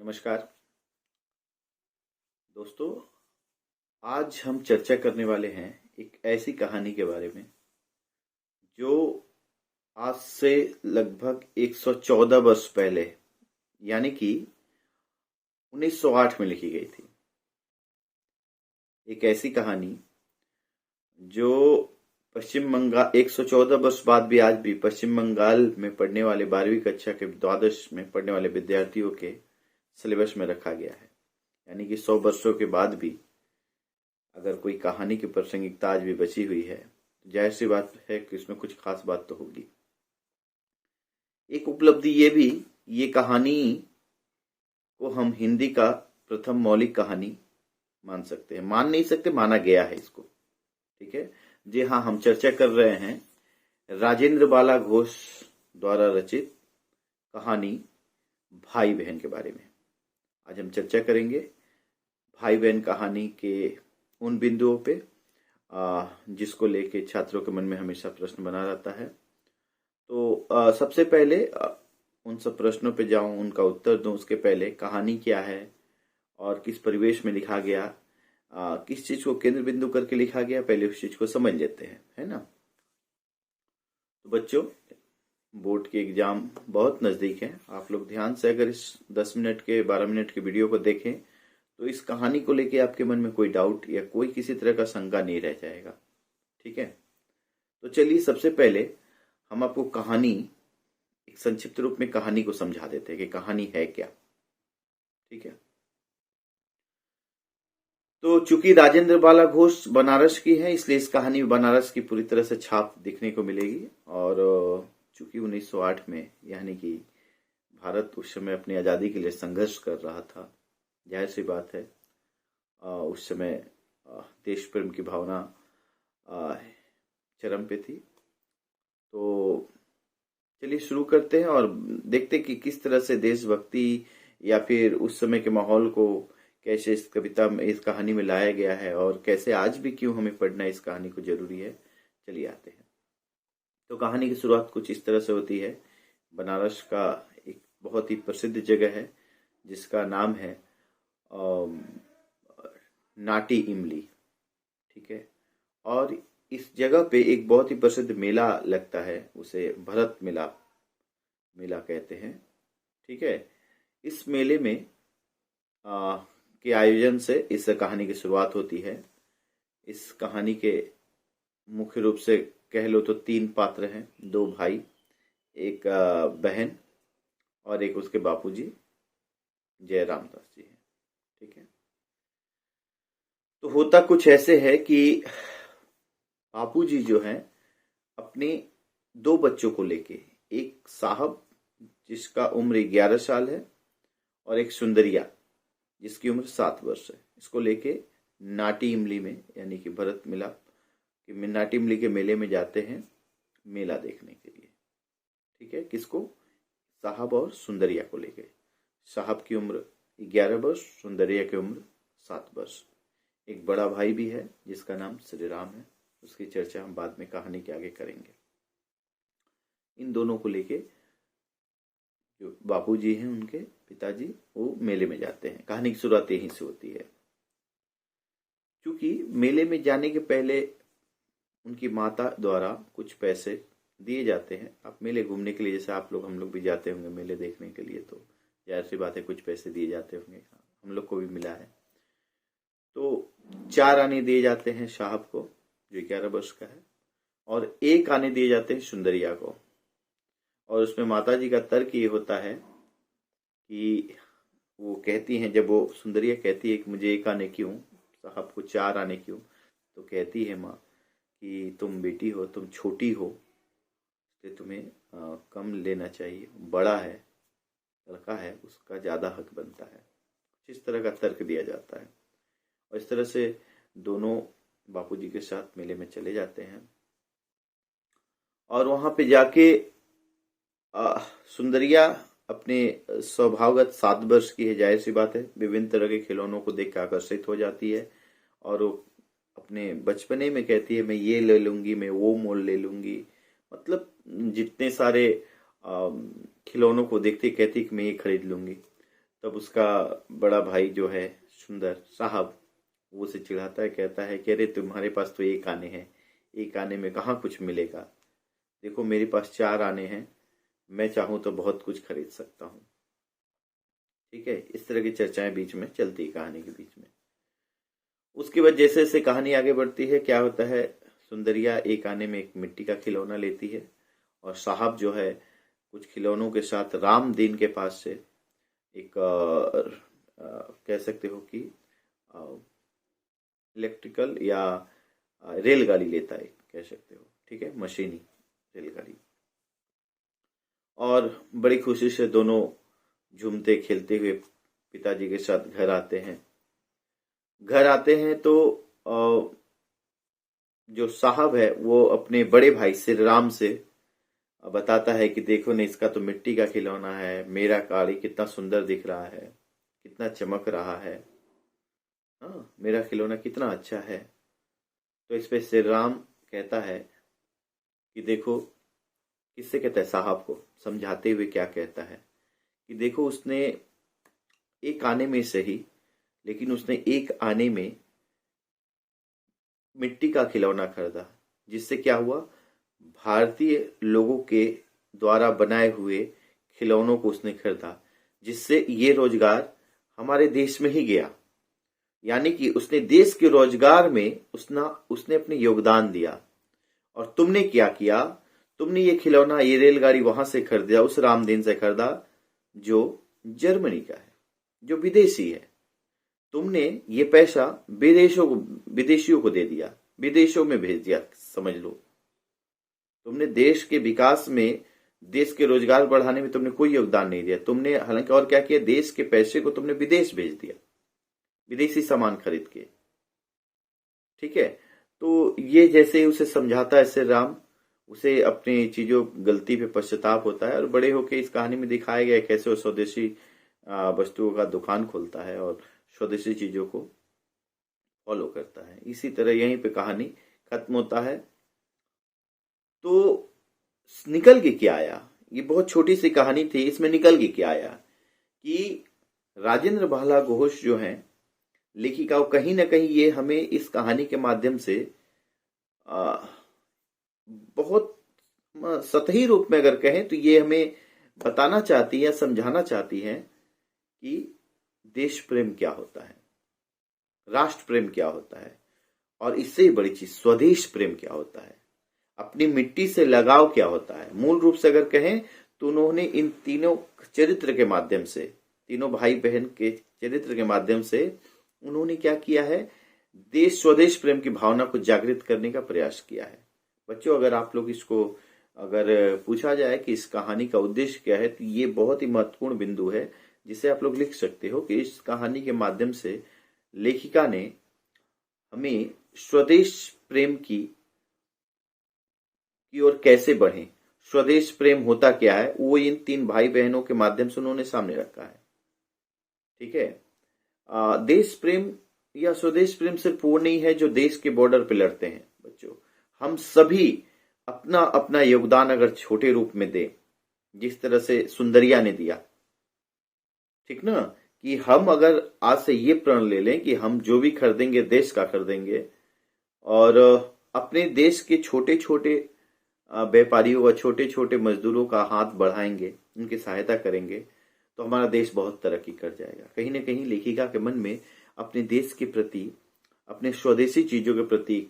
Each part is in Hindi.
नमस्कार दोस्तों। आज हम चर्चा करने वाले हैं एक ऐसी कहानी के बारे में जो आज से लगभग 114 वर्ष पहले यानी कि 1908 में लिखी गई थी। एक ऐसी कहानी जो पश्चिम बंगाल 114 वर्ष बाद भी आज भी पश्चिम बंगाल में पढ़ने वाले 12वीं कक्षा के द्वादश में पढ़ने वाले विद्यार्थियों के सिलेबस में रखा गया है। यानी कि 100 वर्षों के बाद भी अगर कोई कहानी की प्रासंगिकता आज भी बची हुई है तो जाहिर सी बात है कि इसमें कुछ खास बात तो होगी। एक उपलब्धि ये कहानी को हम हिंदी का प्रथम मौलिक कहानी मान सकते हैं। मान नहीं सकते, माना गया है इसको। ठीक है जी हाँ, हम चर्चा कर रहे हैं राजेंद्र बाला घोष द्वारा रचित कहानी भाई बहन के बारे में। आज हम चर्चा करेंगे भाई बहन कहानी के उन बिंदुओं पे जिसको लेके छात्रों के मन में हमेशा प्रश्न बना रहता है। तो सबसे पहले उन सब प्रश्नों पे जाऊं, उनका उत्तर दूं, उसके पहले कहानी क्या है और किस परिवेश में लिखा गया, किस चीज को केंद्र बिंदु करके लिखा गया, पहले उस चीज को समझ लेते हैं, है ना। तो बच्चों, बोर्ड के एग्जाम बहुत नजदीक है। आप लोग ध्यान से अगर इस 10 मिनट के 12 मिनट के वीडियो को देखें तो इस कहानी को लेके आपके मन में कोई डाउट या कोई किसी तरह का शंका नहीं रह जाएगा। ठीक है, तो चलिए सबसे पहले हम आपको कहानी एक संक्षिप्त रूप में कहानी को समझा देते हैं कि कहानी है क्या। ठीक है, तो चूंकि राजेंद्र बाला घोष बनारस की है इसलिए इस कहानी में बनारस की पूरी तरह से छाप देखने को मिलेगी। और चूंकि 1908 में यानी कि भारत उस समय अपनी आजादी के लिए संघर्ष कर रहा था, जाहिर सी बात है उस समय देश प्रेम की भावना चरम पे थी। तो चलिए शुरू करते हैं और देखते हैं कि किस तरह से देशभक्ति या फिर उस समय के माहौल को कैसे इस कविता में, इस कहानी में लाया गया है और कैसे आज भी क्यों हमें पढ़ना इस कहानी को जरूरी है। चलिए आते हैं। तो कहानी की शुरुआत कुछ इस तरह से होती है। बनारस का एक बहुत ही प्रसिद्ध जगह है जिसका नाम है नाटी इमली। ठीक है, और इस जगह पे एक बहुत ही प्रसिद्ध मेला लगता है, उसे भरत मेला कहते हैं। ठीक है, इस मेले में के आयोजन से इस कहानी की शुरुआत होती है। इस कहानी के मुख्य रूप से कह लो तो 3 पात्र हैं, 2 भाई, एक बहन और एक उसके बापूजी जयराम दास जी हैं। ठीक है, तो होता कुछ ऐसे है कि बापूजी जो हैं अपने 2 बच्चों को लेके, एक साहब जिसका उम्र 11 साल है और एक सुंदरिया जिसकी उम्र 7 वर्ष है, इसको लेके नाटी इमली में यानी कि भरत मिलाप कि नाटी इमली के मेले में जाते हैं मेला देखने के लिए। ठीक है, किसको? साहब और सुंदरिया को लेके। साहब की उम्र 11 वर्ष, सुंदरिया की उम्र 7 वर्ष। एक बड़ा भाई भी है जिसका नाम श्री राम है, उसकी चर्चा हम बाद में कहानी के आगे करेंगे। इन दोनों को लेके जो बापूजी हैं उनके पिताजी वो मेले में जाते हैं। कहानी की शुरुआत यहीं से होती है। क्योंकि मेले में जाने के पहले उनकी माता द्वारा कुछ पैसे दिए जाते हैं। आप मेले घूमने के लिए, जैसे आप लोग हम लोग भी जाते होंगे मेले देखने के लिए, तो जाहिर सी बात है कुछ पैसे दिए जाते होंगे। हम लोग को भी मिला है। तो 4 आने दिए जाते हैं साहब को जो 11 वर्ष का है, और 1 आने दिए जाते हैं सुंदरिया को। और उसमें माता जी का तर्क ये होता है कि वो कहती हैं, जब वो सुंदरिया कहती है कि मुझे 1 आने क्यों, साहब को 4 आने क्यों, तो कहती है माँ कि तुम बेटी हो, तुम छोटी हो, इसलिए तुम्हें कम लेना चाहिए, बड़ा है, लड़का है, उसका ज्यादा हक बनता है। इस तरह का तर्क दिया जाता है। और इस तरह से दोनों बापूजी के साथ मेले में चले जाते हैं। और वहां पे जाके सुंदरिया अपने स्वभावगत 7 वर्ष की है, जाहिर सी बात है, विभिन्न तरह के खिलौनों को देख कर आकर्षित हो जाती है। और वो अपने बचपने में कहती है मैं ये ले लूंगी, मैं वो मोल ले लूंगी। मतलब जितने सारे खिलौनों को देखती कहती कि मैं ये खरीद लूंगी। तब उसका बड़ा भाई जो है सुंदर साहब, वो उसे चिढ़ाता है, कहता है कि अरे तुम्हारे पास तो एक आने हैं, एक आने में कहाँ कुछ मिलेगा, देखो मेरे पास 4 आने हैं, मैं चाहूँ तो बहुत कुछ खरीद सकता हूँ। ठीक है, इस तरह की चर्चाएं बीच में चलती है कहानी के बीच में। उसके बाद जैसे जैसे कहानी आगे बढ़ती है, क्या होता है, सुंदरिया एक आने में एक मिट्टी का खिलौना लेती है, और साहब जो है कुछ खिलौनों के साथ रामदीन के पास से एक कह सकते हो कि इलेक्ट्रिकल या रेलगाड़ी लेता है, कह सकते हो, ठीक है, मशीनी रेलगाड़ी। और बड़ी खुशी से दोनों झूमते खेलते हुए पिताजी के साथ घर आते हैं। घर आते हैं तो जो साहब है वो अपने बड़े भाई श्री राम से बताता है कि देखो ना, इसका तो मिट्टी का खिलौना है, मेरा गाड़ी कितना सुंदर दिख रहा है, कितना चमक रहा है, हाँ मेरा खिलौना कितना अच्छा है। तो इस पे श्री राम कहता है कि देखो, किससे कहता है, साहब को समझाते हुए क्या कहता है कि देखो, उसने एक आने में सही, लेकिन उसने एक आने में मिट्टी का खिलौना खरीदा, जिससे क्या हुआ, भारतीय लोगों के द्वारा बनाए हुए खिलौनों को उसने खरीदा, जिससे ये रोजगार हमारे देश में ही गया। यानी कि उसने देश के रोजगार में उसने अपने योगदान दिया। और तुमने क्या किया, तुमने ये खिलौना, ये रेलगाड़ी वहां से खरीदा, उस रामदीन से खरीदा जो जर्मनी का है, जो विदेशी है। तुमने ये पैसा विदेशियों को दे दिया, विदेशों में भेज दिया, समझ लो। तुमने देश के विकास में, देश के रोजगार बढ़ाने में तुमने कोई योगदान नहीं दिया। तुमने हालांकि और क्या किया, देश के पैसे को तुमने विदेश भेज दिया, विदेशी सामान खरीद के। ठीक है, तो ये जैसे उसे समझाता है श्री राम, उसे अपनी चीजों गलती पे पश्चाताप होता है, और बड़े होके इस कहानी में दिखाया गया कैसे वो स्वदेशी वस्तुओं का दुकान खोलता है और स्वदेशी चीजों को फॉलो करता है। इसी तरह यहीं पे कहानी खत्म होता है। तो निकल के क्या आया, ये बहुत छोटी सी कहानी थी, इसमें निकल के क्या आया कि राजेंद्र बाला घोष जो हैं लेखिका, कहीं ना कहीं ये हमें इस कहानी के माध्यम से बहुत सतही रूप में अगर कहें तो ये हमें बताना चाहती है, समझाना चाहती है कि देश प्रेम क्या होता है, राष्ट्र प्रेम क्या होता है, और इससे बड़ी चीज स्वदेश प्रेम क्या होता है, अपनी मिट्टी से लगाव क्या होता है। मूल रूप से अगर कहें तो उन्होंने इन तीनों चरित्र के माध्यम से, तीनों भाई बहन के चरित्र के माध्यम से उन्होंने क्या किया है, देश स्वदेश प्रेम की भावना को जागृत करने का प्रयास किया है। बच्चों, अगर आप लोग इसको अगर पूछा जाए कि इस कहानी का उद्देश्य क्या है, तो ये बहुत ही महत्वपूर्ण बिंदु है जिसे आप लोग लिख सकते हो कि इस कहानी के माध्यम से लेखिका ने हमें स्वदेश प्रेम की ओर कैसे बढ़े, स्वदेश प्रेम होता क्या है, वो इन तीन भाई बहनों के माध्यम से उन्होंने सामने रखा है। ठीक है, देश प्रेम या स्वदेश प्रेम सिर्फ वो नहीं है जो देश के बॉर्डर पे लड़ते हैं। बच्चों, हम सभी अपना अपना योगदान अगर छोटे रूप में दें, जिस तरह से सुंदरिया ने दिया, ठीक ना, कि हम अगर आज से ये प्रण ले लें कि हम जो भी खरीदेंगे देश का खरीदेंगे, और अपने देश के छोटे छोटे व्यापारियों व छोटे छोटे मजदूरों का हाथ बढ़ाएंगे, उनकी सहायता करेंगे, तो हमारा देश बहुत तरक्की कर जाएगा। कहीं ना कहीं लेखिका के मन में अपने देश के प्रति, अपने स्वदेशी चीजों के प्रति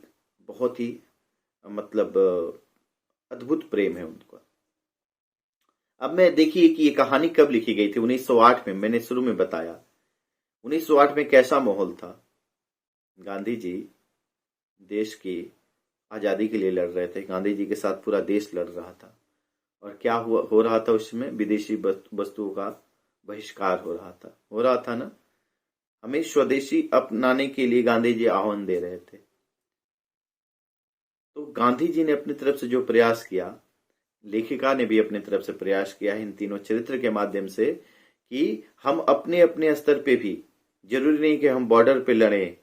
बहुत ही मतलब अद्भुत प्रेम है उनका। अब मैं देखिए कि ये कहानी कब लिखी गई थी, 1908 में। मैंने शुरू में बताया 1908 में कैसा माहौल था। गांधी जी देश की आजादी के लिए लड़ रहे थे, गांधी जी के साथ पूरा देश लड़ रहा था, और क्या हो रहा था उसमें, विदेशी वस्तुओं का बहिष्कार हो रहा था ना। हमें स्वदेशी अपनाने के लिए गांधी जी आह्वान दे रहे थे। तो गांधी जी ने अपनी तरफ से जो प्रयास किया, लेखिका ने भी अपनी तरफ से प्रयास किया इन तीनों चरित्र के माध्यम से, कि हम अपने अपने स्तर पे भी, जरूरी नहीं कि हम बॉर्डर पे लड़ें,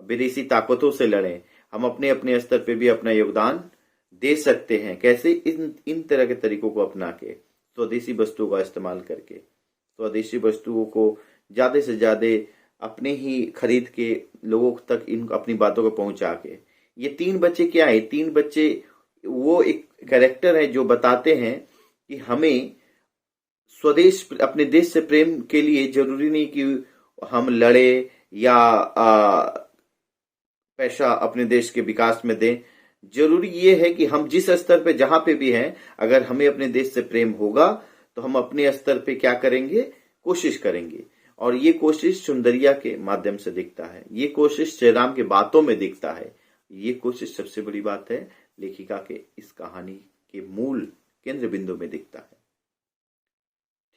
विदेशी ताकतों से लड़ें, हम अपने अपने स्तर पे भी अपना योगदान दे सकते हैं। कैसे, इन तरह के तरीकों को अपना के, स्वदेशी वस्तुओं का इस्तेमाल करके। स्वदेशी वस्तुओं को ज्यादा से ज्यादा अपने ही खरीद के लोगों तक इन अपनी बातों को पहुंचा के। ये 3 बच्चे क्या है, 3 बच्चे वो एक कैरेक्टर है जो बताते हैं कि हमें स्वदेश अपने देश से प्रेम के लिए जरूरी नहीं कि हम लड़े या पैसा अपने देश के विकास में दें। जरूरी ये है कि हम जिस स्तर पे जहां पे भी हैं, अगर हमें अपने देश से प्रेम होगा तो हम अपने स्तर पे क्या करेंगे, कोशिश करेंगे। और ये कोशिश सुंदरिया के माध्यम से दिखता है, ये कोशिश जयराम के बातों में दिखता है, ये कोशिश सबसे बड़ी बात है लेखिका के इस कहानी के मूल केंद्र बिंदु में दिखता है।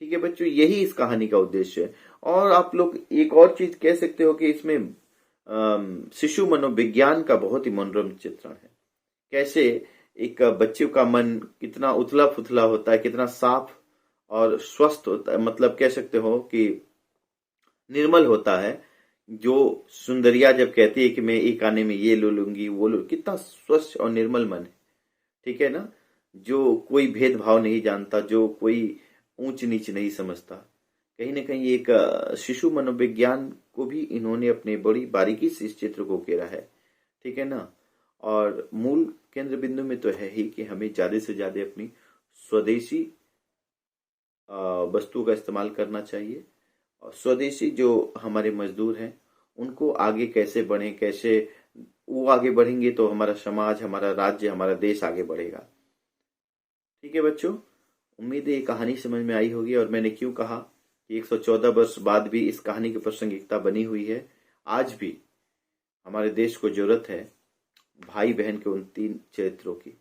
ठीक है बच्चों, यही इस कहानी का उद्देश्य है। और आप लोग एक और चीज कह सकते हो कि इसमें शिशु मनोविज्ञान का बहुत ही मनोरम चित्रण है। कैसे एक बच्चे का मन कितना उथला पुथला होता है, कितना साफ और स्वस्थ होता है, मतलब कह सकते हो कि निर्मल होता है। जो सुंदरिया जब कहती है कि मैं एक आने में ये ले लूंगी वो लूं, कितना स्वच्छ और निर्मल मन है। ठीक है ना, जो कोई भेदभाव नहीं जानता, जो कोई ऊंच नीच नहीं समझता। कहीं ना कहीं एक शिशु मनोविज्ञान को भी इन्होंने अपने बड़ी बारीकी से इस चित्र को घेरा है। ठीक है ना, और मूल केंद्र बिंदु में तो है ही कि हमें ज्यादा से ज्यादा अपनी स्वदेशी वस्तुओं का इस्तेमाल करना चाहिए। और स्वदेशी जो हमारे मजदूर हैं उनको आगे कैसे बढ़े, कैसे वो आगे बढ़ेंगे तो हमारा समाज, हमारा राज्य, हमारा देश आगे बढ़ेगा। ठीक है बच्चों, उम्मीद है ये कहानी समझ में आई होगी। और मैंने क्यों कहा कि 114 वर्ष बाद भी इस कहानी की प्रासंगिकता बनी हुई है। आज भी हमारे देश को जरूरत है भाई बहन के उन 3 चरित्रों की।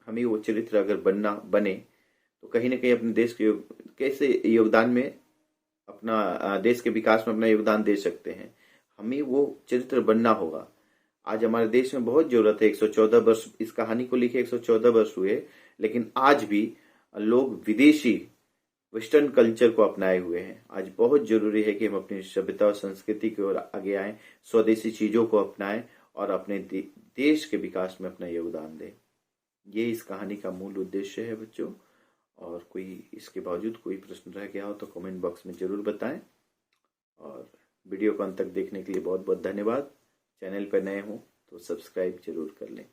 हमें वो चरित्र अगर बने तो कहीं ना कहीं अपने देश के कैसे योगदान में, अपना देश के विकास में अपना योगदान दे सकते हैं। हमें वो चरित्र बनना होगा। आज हमारे देश में बहुत जरूरत है। 114 वर्ष इस कहानी को लिखे 114 वर्ष हुए, लेकिन आज भी लोग विदेशी वेस्टर्न कल्चर को अपनाए हुए हैं। आज बहुत जरूरी है कि हम अपनी सभ्यता और संस्कृति की ओर आगे आएं, स्वदेशी चीजों को अपनाएं और अपने देश के विकास में अपना योगदान दें। ये इस कहानी का मूल उद्देश्य है बच्चों। और कोई इसके बावजूद कोई प्रश्न रह गया हो तो कमेंट बॉक्स में जरूर बताएं। और वीडियो को अंत तक देखने के लिए बहुत बहुत धन्यवाद। चैनल पर नए हो तो सब्सक्राइब जरूर कर लें।